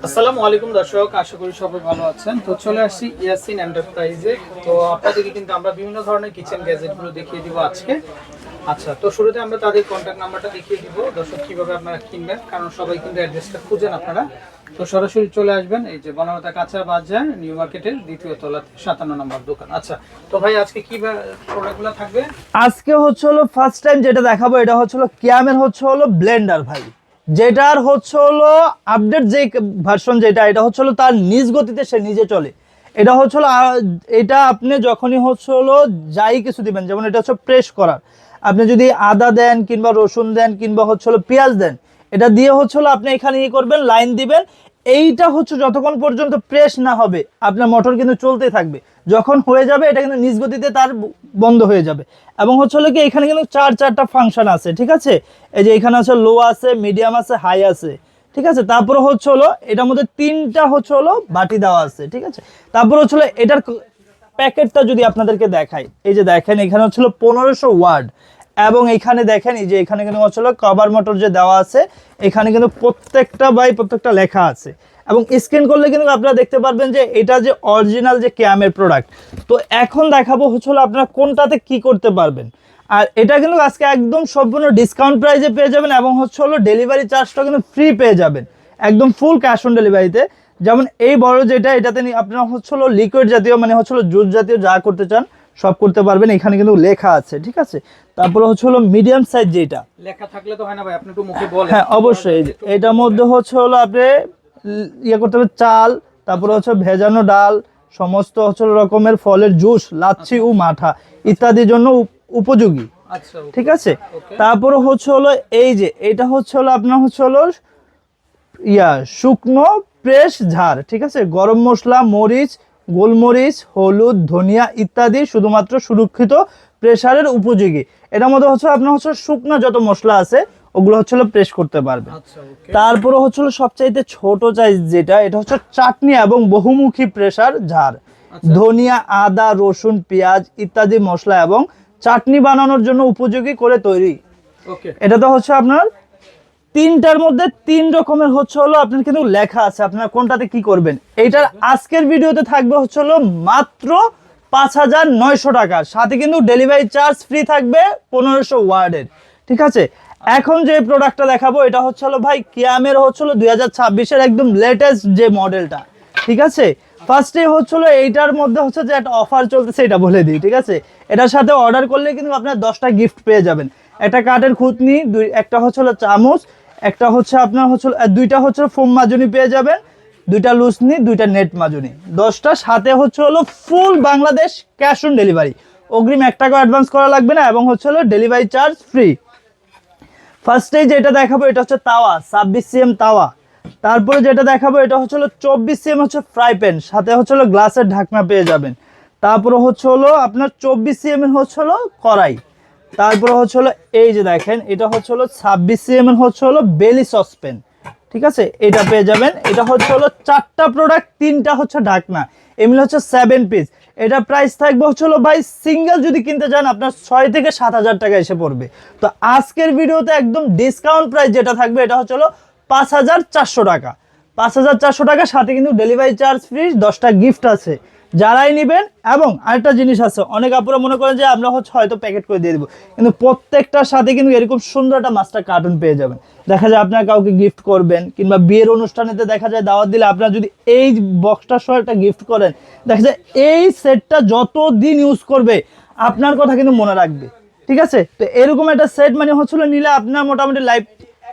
আসসালামু আলাইকুম দর্শক, আশা করি সবাই ভালো আছেন। তো চলে আসছি ইয়াসিন এন্টারপ্রাইজে। তো আপনাদেরকে কিন্তু আমরা বিভিন্ন ধরনের কিচেন গ্যাজেটগুলো দেখিয়ে দিব আজকে। আচ্ছা, তো শুরুতে আমরা তাদের কন্ট্যাক্ট নাম্বারটা দেখিয়ে দিব দর্শক, কিভাবে আপনারা কিনবেন, কারণ সবাই কিন্তু অ্যাড্রেসটা খুঁজেন আপনারা। তো সরাসরি চলে আসবেন এই যে বনলতা কাঁচা বাজার নিউ মার্কেটের দ্বিতীয় তলাতে 57 নম্বর দোকান। আচ্ছা, তো ভাই আজকে কি প্রোডাক্টগুলো থাকবে? আজকে হচ্ছে হলো ফার্স্ট টাইম যেটা দেখাবো এটা হচ্ছে হলো কিয়ামের হচ্ছে হলো ব্লেন্ডার ভাই, যেটার হচ্ছে হলো আপডেট যে ভার্সন যেটা এটা হচ্ছে হলো তার নিজ গতিতে সে নিজে চলে। এটা হচ্ছে হলো এটা আপনি যখনই হচ্ছে হলো যাই কিছু দিবেন, যেমন এটা হচ্ছে প্রেস করার, আপনি যদি আদা দেন কিংবা রসুন দেন কিংবা হচ্ছে হলো পেঁয়াজ দেন, এটা দিয়ে হচ্ছে হলো আপনি এখানে ই করবেন, লাইন দিবেন। এইটা হচ্ছে যতক্ষণ পর্যন্ত প্রেস না হবে আপনার মোটর কিন্তু চলতেই থাকবে। যখন হয়ে যাবে এটা কিন্তু নিজ গতিতে তার বন্ধ হয়ে যাবে। এবং হচ্ছে হলো কি এখানে কিন্তু চারটা ফাংশন আছে, ঠিক আছে। এই যে এখানে আছে লো আছে, মিডিয়াম আছে, হাই আছে, ঠিক আছে। তারপরে হচ্ছে হলো এটার মধ্যে তিনটা হচ্ছে হলো বাটি দেওয়া আছে, ঠিক আছে। তারপর হচ্ছে হলো এটার প্যাকেটটা যদি আপনাদেরকে দেখাই, এই যে দেখেন এখানে হচ্ছে 1500 ওয়াট। এবং এখানে দেখেন এই যে এখানে কিন্তু হচ্ছে কভার মোটর যে দেওয়া আছে, এখানে কিন্তু প্রত্যেকটা লেখা আছে। এবং স্ক্যান করলে কিন্তু আপনারা দেখতে পারবেন যে এটা যে অরিজিনাল যে ক্যামের প্রোডাক্ট। তো এখন দেখাবো হচ্ছে আপনারা কোনটাতে কি করতে পারবেন। আর এটা কিন্তু আজকে একদম সম্পূর্ণ ডিসকাউন্ট প্রাইসে পেয়ে যাবেন, এবং হচ্ছে ডেলিভারি চার্জটা কিন্তু ফ্রি পেয়ে যাবেন, একদম ফুল ক্যাশ অন ডেলিভারিতে। যেমন এই বড় যেটা, এটাতে আপনারা হচ্ছে লিকুইড জাতীয় মানে হচ্ছে জুস জাতীয় যা করতে চান সব করতে পারবেন, এখানে কিন্তু লেখা আছে, ঠিক আছে। তারপরে হচ্ছে মিডিয়াম সাইজ যেটা, লেখা থাকলে তো হয় না ভাই, আপনি একটু মুখে বলেন। হ্যাঁ অবশ্যই, এটার মধ্যে হচ্ছে আপনি ইয়ে করতে হবে চাল, তারপরে হচ্ছে ভেজানো ডাল, সমস্ত হচ্ছে রকমের ফলের জুস, লাচ্ছি ও মাঠা ইত্যাদির জন্য উপযোগী, ঠিক আছে। তারপরে হচ্ছে এই যে এটা হচ্ছে আপনার হচ্ছে শুকনো প্রেস ঝাড়, ঠিক আছে। গরম মশলা, মরিচ, গোলমরিচ, হলুদ, ধনিয়া ইত্যাদি শুধুমাত্র সুরক্ষিত প্রেসারের উপযোগী। এটার মধ্যে হচ্ছে আপনার হচ্ছে শুকনো যত মশলা আছে ওগুলো হচ্ছে প্রেস করতে পারবে। তারপরে হচ্ছে সবচাইতে ছোট সাইজ যেটা, এটা হচ্ছে চাটনি এবং বহুমুখী প্রেসার ঝাড়। ধনিয়া, আদা, রসুন, পেঁয়াজ ইত্যাদি মশলা এবং চাটনি বানানোর জন্য উপযোগী করে তৈরি। এটা তো হচ্ছে আপনার তিনটার মধ্যে তিন রকমের হচ্ছে আপনার কিন্তু লেখা আছে আপনারা কোনটাতে কি করবেন। এইটার আজকের ভিডিওতে থাকবে হচ্ছে মাত্র 5900 টাকা, সাথে কিন্তু ডেলিভারি চার্জ ফ্রি থাকবে 1500 ওয়ার্ডের, ঠিক আছে। এখন যে প্রোডাক্টটা দেখাবো এটা হচ্ছে ভাই কিয়ামের হচ্ছে 2026-এর একদম লেটেস্ট যে মডেলটা, ঠিক আছে। ফার্স্টে হচ্ছে এইটার মধ্যে হচ্ছে যে একটা অফার চলতেছে, এটা বলে দিই, ঠিক আছে। এটার সাথে অর্ডার করলে কিন্তু আপনার 10টা গিফট পেয়ে যাবেন। একটা কাঠের খুঁতনি, একটা হচ্ছে চামচ, একটা হচ্ছে আপনার হচ্ছে দুইটা হচ্ছে ফোম মাজনি পেয়ে যাবেন, দুইটা লুসনি, দুইটা নেট মাজনি, 10টা। সাথে হচ্ছে ফুল বাংলাদেশ ক্যাশ অন ডেলিভারি, অগ্রিম 1 টাকা অ্যাডভান্স করা লাগবে না, এবং হচ্ছে ডেলিভারি চার্জ ফ্রি। ফার্স্টে যেটা দেখাবো এটা হচ্ছে তাওয়া, 26 সিএম তাওয়া। তারপরে যেটা দেখাবো এটা হচ্ছে 24 সিএম হচ্ছে ফ্রাই প্যান, সাথে হচ্ছে গ্লাসের ঢাকনা পেয়ে যাবেন। তারপরে হচ্ছে আপনার 24 সিএম এর হচ্ছে কড়াই। তারপরে হচ্ছে এই যে দেখেন এটা হচ্ছে 26 সিএম এর হচ্ছে বেলি সসপ্যান, ঠিক আছে, এটা পেয়ে যাবেন। এটা হচ্ছে 4টা প্রোডাক্ট, 3টা হচ্ছে ঢাকনা, এমনি হচ্ছে 7 পিস। এটা প্রাইস থাকবে হচ্ছে ভাই সিঙ্গেল যদি কিনতে চান আপনার 6 থেকে 7000 টাকা এসে পড়বে। তো আজকের ভিডিওতে একদম ডিসকাউন্ট প্রাইস যেটা থাকবে এটা হচ্ছে 5400 টাকা, 5400 টাকা, সাথে কিন্তু ডেলিভারি চার্জ ফ্রি, 10টা গিফট আছে যারাই নেবেন। এবং আরেকটা জিনিস আছে, অনেক আপনারা মনে করেন যে আমরা হয়তো প্যাকেট করে দিয়ে দেবো, কিন্তু প্রত্যেকটার সাথে কিন্তু এরকম সুন্দর একটা মাস্টার কার্টুন পেয়ে যাবেন। দেখা যায় আপনার কাউকে গিফট করবেন, কিংবা বিয়ের অনুষ্ঠানেতে দেখা যায় দাওয়াত দিলে আপনারা যদি এই বক্সটা সহ একটা গিফট করেন, দেখা যায় এই সেটটা যত দিন ইউজ করবে আপনার কথা কিন্তু মনে রাখবে, ঠিক আছে। তো এরকম একটা সেট মানে হচ্ছিল নিলে আপনার মোটামুটি লাইফ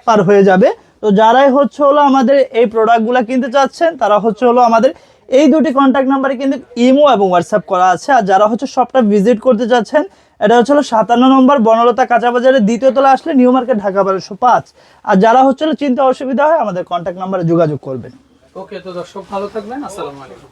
পার হয়ে যাবে। তো যারাই হচ্ছে আমাদের এই প্রোডাক্টগুলো কিনতে চাচ্ছেন তারা হচ্ছে আমাদের এই দুটি কন্ট্যাক্ট নাম্বারে কিন্তু ইমো এবং হোয়াটসঅ্যাপ করা আছে। আর যারা হচ্ছে শপটা ভিজিট করতে চাচ্ছেন, এটা হচ্ছে 57 নম্বর বনলতা কাঁচা বাজারের দ্বিতীয় তলা আসলে নিউ মার্কেট, ঢাকা 1205। আর যারা হচ্ছে চিন্তা অসুবিধা হয় আমাদের কন্ট্যাক্ট নাম্বারে যোগাযোগ করবেন। ওকে, তো দর্শক ভালো থাকবেন, আসসালামু আলাইকুম।